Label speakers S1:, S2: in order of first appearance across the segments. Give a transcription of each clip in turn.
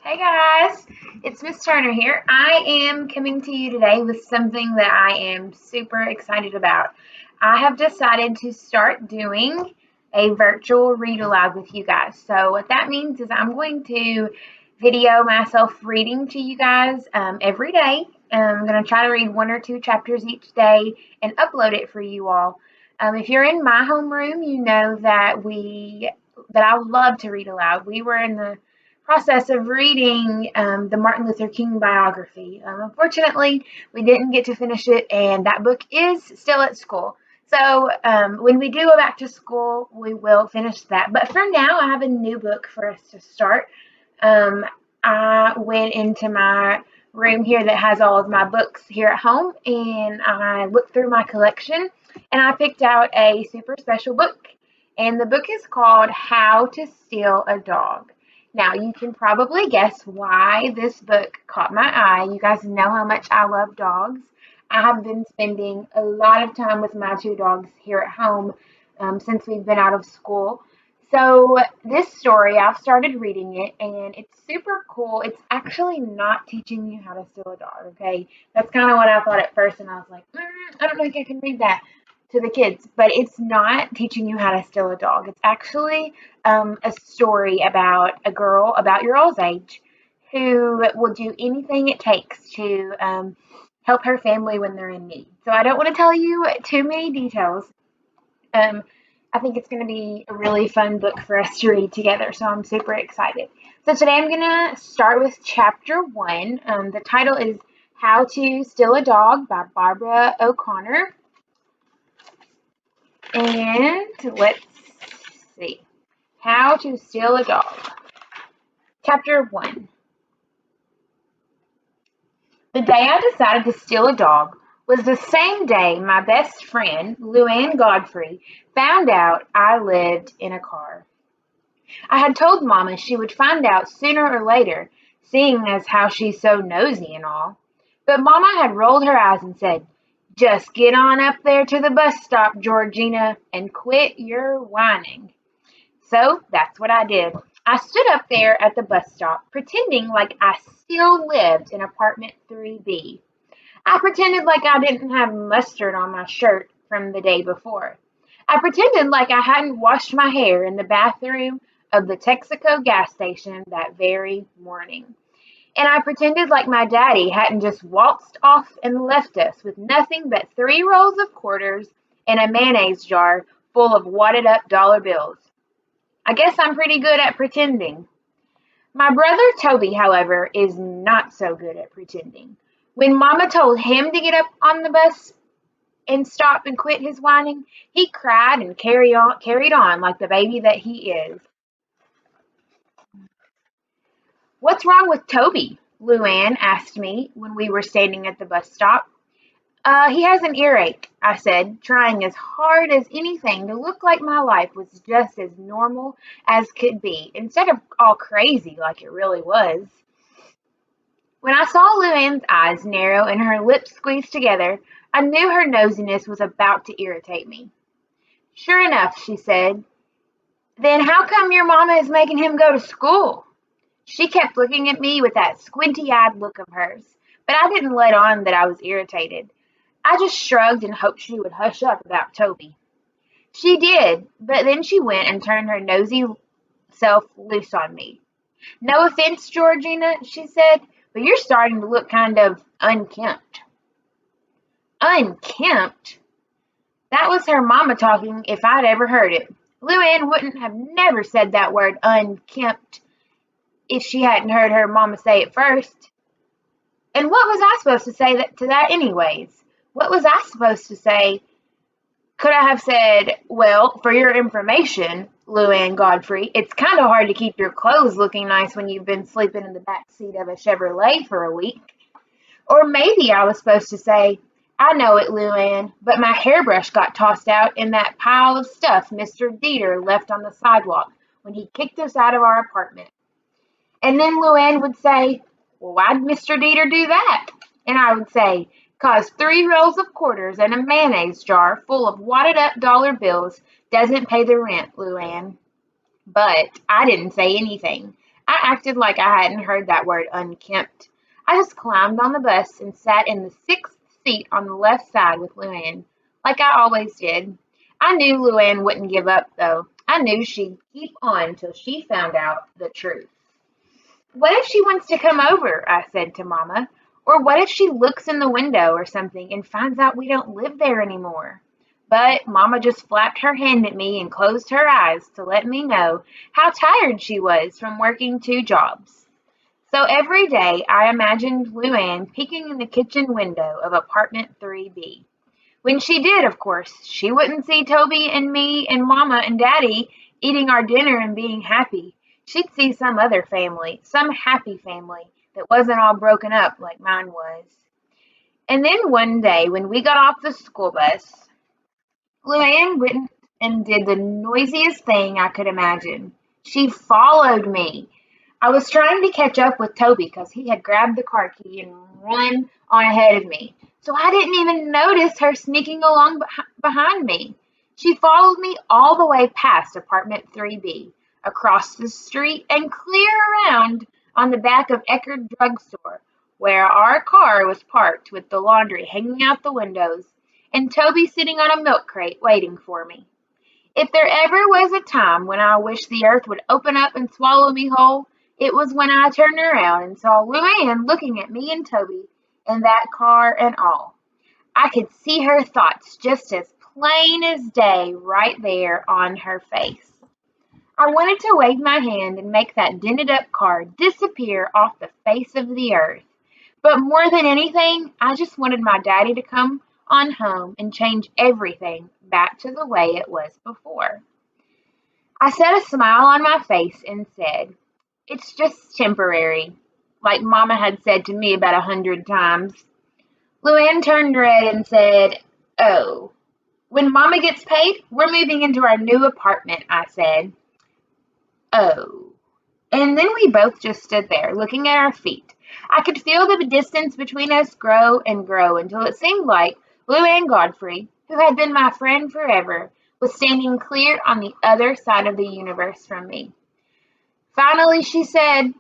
S1: Hey guys, it's Miss Turner here. I am coming to you today with something that I am super excited about. I have decided to start doing a virtual read aloud with you guys. So, what that means is I'm going to video myself reading to you guys every day. I'm going to try to read one or two chapters each day and upload it for you all. If you're in my homeroom, you know that I love to read aloud. We were in the process of reading the Martin Luther King biography. Unfortunately, we didn't get to finish it, and that book is still at school. So when we do go back to school, we will finish that. But for now, I have a new book for us to start. Um, I went into my room here that has all of my books here at home, and I looked through my collection, and I picked out a super special book. And the book is called How to Steal a Dog. Now, you can probably guess why this book caught my eye. You guys know how much I love dogs. I have been spending a lot of time with my two dogs here at home since we've been out of school. So, this story, I've started reading it and it's super cool. It's actually not teaching you how to steal a dog, okay? That's kind of what I thought at first, and I was like, I don't think I can read that to the kids, but it's not teaching you how to steal a dog. It's actually a story about a girl about your all's age who will do anything it takes to help her family when they're in need. So I don't want to tell you too many details. Um, I think it's going to be a really fun book for us to read together, so I'm super excited. So today I'm going to start with chapter one. The title is How to Steal a Dog by Barbara O'Connor. And let's see. How to Steal a Dog. Chapter 1. The day I decided to steal a dog was the same day my best friend, Luann Godfrey, found out I lived in a car. I had told Mama she would find out sooner or later, seeing as how she's so nosy and all. But Mama had rolled her eyes and said, "Just get on up there to the bus stop, Georgina, and quit your whining." So that's what I did. I stood up there at the bus stop, pretending like I still lived in apartment 3B. I pretended like I didn't have mustard on my shirt from the day before. I pretended like I hadn't washed my hair in the bathroom of the Texaco gas station that very morning. And I pretended like my daddy hadn't just waltzed off and left us with nothing but 3 rolls of quarters and a mayonnaise jar full of wadded up dollar bills. I guess I'm pretty good at pretending. My brother Toby, however, is not so good at pretending. When Mama told him to get up on the bus and stop and quit his whining, he cried and carried on like the baby that he is. "What's wrong with Toby?" Luann asked me when we were standing at the bus stop. He has an earache," I said, trying as hard as anything to look like my life was just as normal as could be, instead of all crazy like it really was. When I saw Luann's eyes narrow and her lips squeeze together, I knew her nosiness was about to irritate me. "Sure enough," she said. "Then how come your mama is making him go to school?" She kept looking at me with that squinty-eyed look of hers, but I didn't let on that I was irritated. I just shrugged and hoped she would hush up about Toby. She did, but then she went and turned her nosy self loose on me. "No offense, Georgina," she said, "but you're starting to look kind of unkempt." Unkempt? That was her mama talking if I'd ever heard it. Luann wouldn't have never said that word unkempt if she hadn't heard her mama say it first. And what was I supposed to say to that anyways? What was I supposed to say? Could I have said, "Well, for your information, Luann Godfrey, it's kind of hard to keep your clothes looking nice when you've been sleeping in the back seat of a Chevrolet for a week"? Or maybe I was supposed to say, "I know it, Luann, but my hairbrush got tossed out in that pile of stuff Mr. Dieter left on the sidewalk when he kicked us out of our apartment." And then Luann would say, "Well, why'd Mr. Dieter do that?" And I would say, "'Cause 3 rolls of quarters and a mayonnaise jar full of wadded up dollar bills doesn't pay the rent, Luann." But I didn't say anything. I acted like I hadn't heard that word unkempt. I just climbed on the bus and sat in the sixth seat on the left side with Luann, like I always did. I knew Luann wouldn't give up, though. I knew she'd keep on till she found out the truth. What if she wants to come over? I said to Mama. Or what if she looks in the window or something and finds out we don't live there anymore? But Mama just flapped her hand at me and closed her eyes to let me know how tired she was from working two jobs. So every day I imagined Luann peeking in the kitchen window of apartment 3B. When she did, of course, she wouldn't see Toby and me and Mama and Daddy eating our dinner and being happy. She'd see some other family, some happy family that wasn't all broken up like mine was. And then one day when we got off the school bus, Luann went and did the noisiest thing I could imagine. She followed me. I was trying to catch up with Toby because he had grabbed the car key and run on ahead of me. So I didn't even notice her sneaking along behind me. She followed me all the way past apartment 3B, across the street, and clear around on the back of Eckerd Drugstore, where our car was parked with the laundry hanging out the windows and Toby sitting on a milk crate waiting for me. If there ever was a time when I wished the earth would open up and swallow me whole, it was when I turned around and saw Luann looking at me and Toby in that car and all. I could see her thoughts just as plain as day right there on her face. I wanted to wave my hand and make that dented up car disappear off the face of the earth. But more than anything, I just wanted my daddy to come on home and change everything back to the way it was before. I set a smile on my face and said, "It's just temporary," like Mama had said to me about 100 times. Luann turned red and said, "Oh, when Mama gets paid, we're moving into our new apartment," I said. "Oh." And then we both just stood there, looking at our feet. I could feel the distance between us grow and grow until it seemed like Luann Godfrey, who had been my friend forever, was standing clear on the other side of the universe from me. Finally, she said,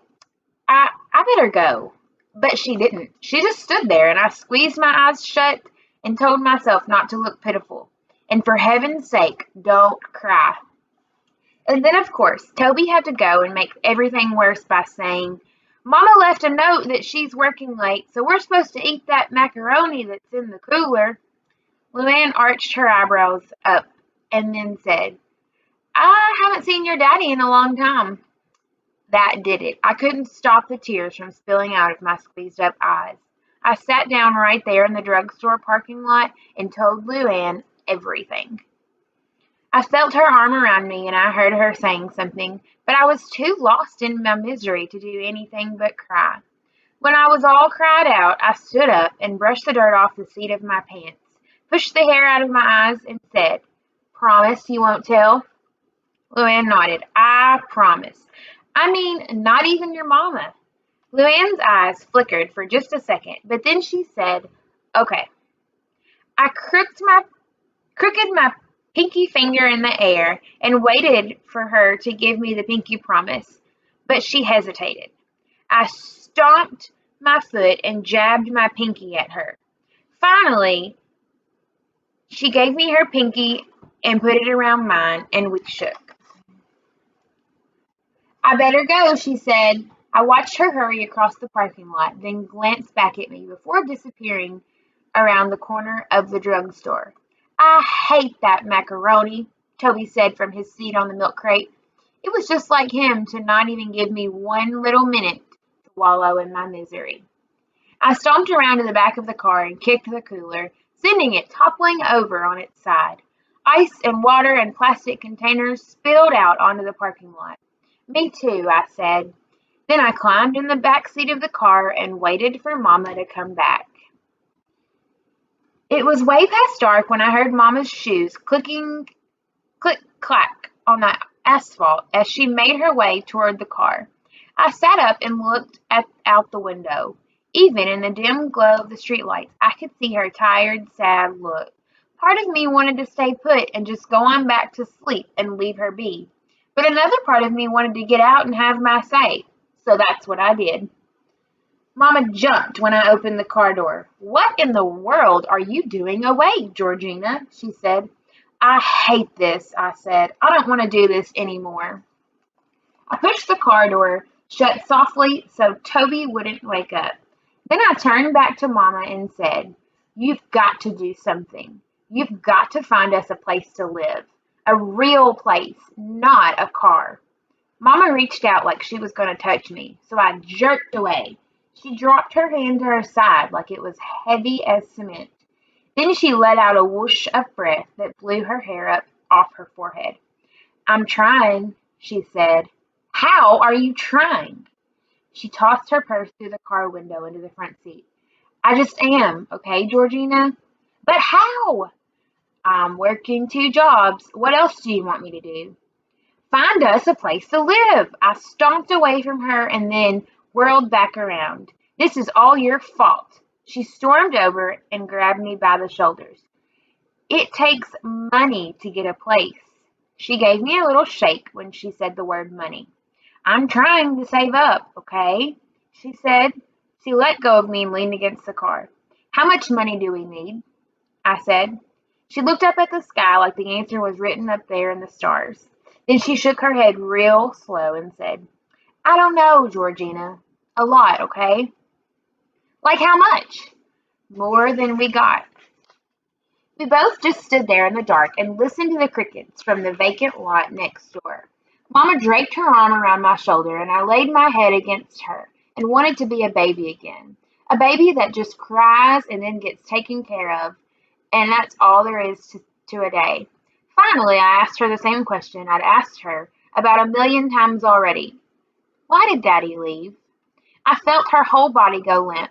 S1: I better go." But she didn't. She just stood there, and I squeezed my eyes shut and told myself not to look pitiful. And for heaven's sake, don't cry. And then, of course, Toby had to go and make everything worse by saying, "Mama left a note that she's working late, so we're supposed to eat that macaroni that's in the cooler." Luann arched her eyebrows up and then said, "I haven't seen your daddy in a long time." That did it. I couldn't stop the tears from spilling out of my squeezed up eyes. I sat down right there in the drugstore parking lot and told Luann everything. I felt her arm around me and I heard her saying something, but I was too lost in my misery to do anything but cry. When I was all cried out, I stood up and brushed the dirt off the seat of my pants, pushed the hair out of my eyes, and said, "Promise you won't tell?" Luann nodded. "I promise. I mean, not even your mama." Luann's eyes flickered for just a second, but then she said, "Okay." I crooked my pinky finger in the air and waited for her to give me the pinky promise, but she hesitated. I stomped my foot and jabbed my pinky at her. Finally, she gave me her pinky and put it around mine, and we shook. "I better go," she said. I watched her hurry across the parking lot, then glanced back at me before disappearing around the corner of the drugstore. "I hate that macaroni," Toby said from his seat on the milk crate. It was just like him to not even give me one little minute to wallow in my misery. I stomped around to the back of the car and kicked the cooler, sending it toppling over on its side. Ice and water and plastic containers spilled out onto the parking lot. "Me too," I said. Then I climbed in the back seat of the car and waited for Mama to come back. It was way past dark when I heard Mama's shoes clicking, click, clack on the asphalt as she made her way toward the car. I sat up and looked out the window. Even in the dim glow of the streetlights, I could see her tired, sad look. Part of me wanted to stay put and just go on back to sleep and leave her be. But another part of me wanted to get out and have my say. so that's what I did. Mama jumped when I opened the car door. "What in the world are you doing awake, Georgina?" she said. "I hate this," I said. "I don't want to do this anymore." I pushed the car door shut softly so Toby wouldn't wake up. Then I turned back to Mama and said, "You've got to do something. You've got to find us a place to live. A real place, not a car." Mama reached out like she was going to touch me, so I jerked away. She dropped her hand to her side like it was heavy as cement. Then she let out a whoosh of breath that blew her hair up off her forehead. "I'm trying," she said. "How are you trying?" She tossed her purse through the car window into the front seat. "I just am, okay, Georgina?" "But how?" "I'm working 2 jobs. What else do you want me to do?" "Find us a place to live." I stomped away from her and then whirled back around. "This is all your fault." She stormed over and grabbed me by the shoulders. "It takes money to get a place." She gave me a little shake when she said the word money. "I'm trying to save up, okay?" she said. She let go of me and leaned against the car. "How much money do we need?" I said. She looked up at the sky like the answer was written up there in the stars. Then she shook her head real slow and said, "I don't know, Georgina. A lot, okay?" "Like how much?" "More than we got." We both just stood there in the dark and listened to the crickets from the vacant lot next door. Mama draped her arm around my shoulder, and I laid my head against her and wanted to be a baby again. A baby that just cries and then gets taken care of, and that's all there is to a day. Finally, I asked her the same question I'd asked her about a million times already. "Why did Daddy leave?" I felt her whole body go limp.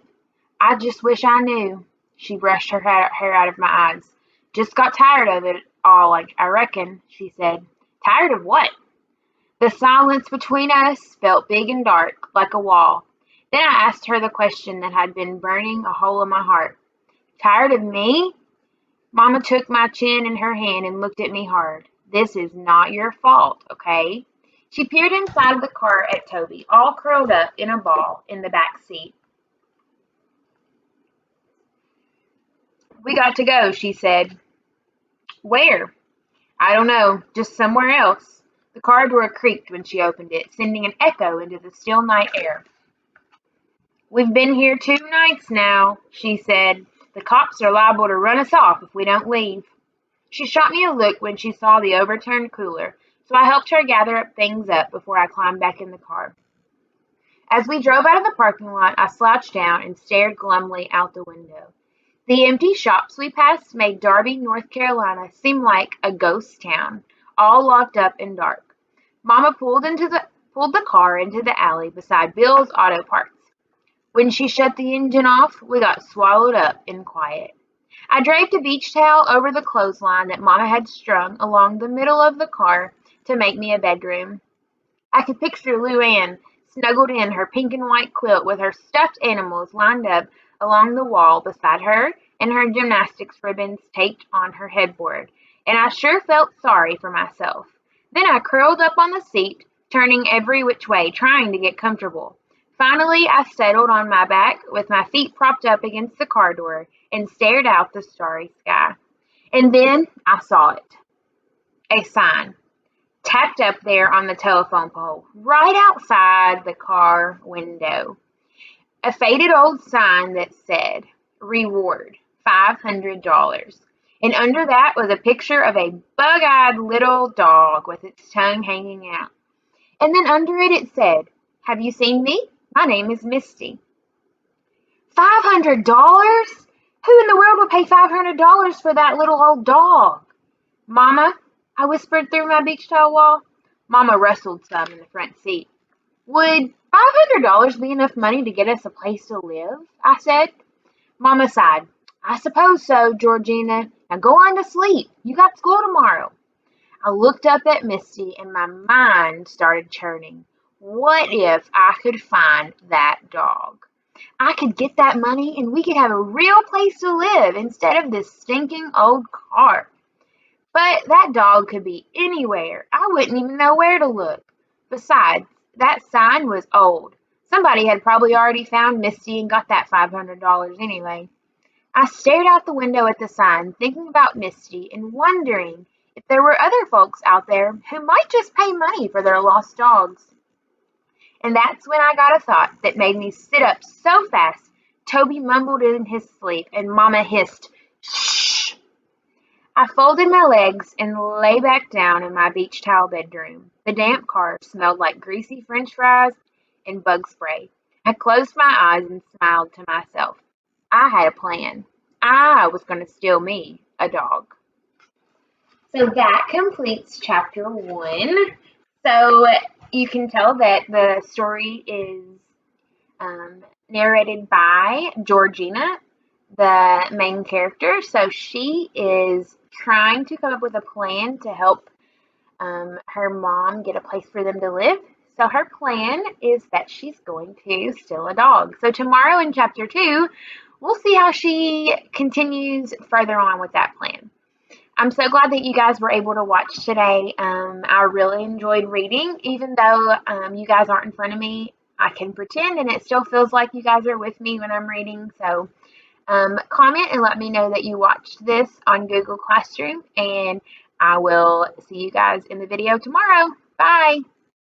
S1: "I just wish I knew." She brushed her hair out of my eyes. "Just got tired of it all, I reckon," she said. "Tired of what?" The silence between us felt big and dark, like a wall. Then I asked her the question that had been burning a hole in my heart. "Tired of me?" Mama took my chin in her hand and looked at me hard. "This is not your fault, okay?" She peered inside the car at Toby, all curled up in a ball in the back seat. "We got to go," she said. "Where?" "I don't know, just somewhere else." The car door creaked when she opened it, sending an echo into the still night air. "We've been here 2 nights now," she said. "The cops are liable to run us off if we don't leave." She shot me a look when she saw the overturned cooler, so I helped her gather things up before I climbed back in the car. As we drove out of the parking lot, I slouched down and stared glumly out the window. The empty shops we passed made Darby, North Carolina seem like a ghost town, all locked up and dark. Mama pulled the car into the alley beside Bill's Auto Parts. When she shut the engine off, we got swallowed up in quiet. I draped a beach towel over the clothesline that Mama had strung along the middle of the car to make me a bedroom. I could picture Luann snuggled in her pink and white quilt with her stuffed animals lined up along the wall beside her and her gymnastics ribbons taped on her headboard, and I sure felt sorry for myself. Then I curled up on the seat, turning every which way, trying to get comfortable. Finally, I settled on my back with my feet propped up against the car door and stared out the starry sky. And then I saw it. A sign tacked up there on the telephone pole, right outside the car window. A faded old sign that said, "Reward, $500." And under that was a picture of a bug-eyed little dog with its tongue hanging out. And then under it said, "Have you seen me? My name is Misty." $500? Who in the world would pay $500 for that little old dog? "Mama," I whispered through my beach towel wall. Mama rustled some in the front seat. "Would $500 be enough money to get us a place to live?" I said. Mama sighed. "I suppose so, Georgina. Now go on to sleep. You got school tomorrow." I looked up at Misty and my mind started churning. What if I could find that dog? I could get that money and we could have a real place to live instead of this stinking old car. But that dog could be anywhere. I wouldn't even know where to look. Besides, that sign was old. Somebody had probably already found Misty and got that $500 anyway. I stared out the window at the sign, thinking about Misty and wondering if there were other folks out there who might just pay money for their lost dogs. And that's when I got a thought that made me sit up so fast, Toby mumbled in his sleep and Mama hissed, "Shh." I folded my legs and lay back down in my beach towel bedroom. The damp car smelled like greasy French fries and bug spray. I closed my eyes and smiled to myself. I had a plan. I was going to steal me a dog. So that completes chapter 1. So you can tell that the story is narrated by Georgina, the main character. So she is trying to come up with a plan to help her mom get a place for them to live. So her plan is that she's going to steal a dog. So tomorrow in chapter 2, we'll see how she continues further on with that plan. I'm so glad that you guys were able to watch today. I really enjoyed reading, even though you guys aren't in front of me. I can pretend, and it still feels like you guys are with me when I'm reading. So comment and let me know that you watched this on Google Classroom, and I will see you guys in the video tomorrow. Bye.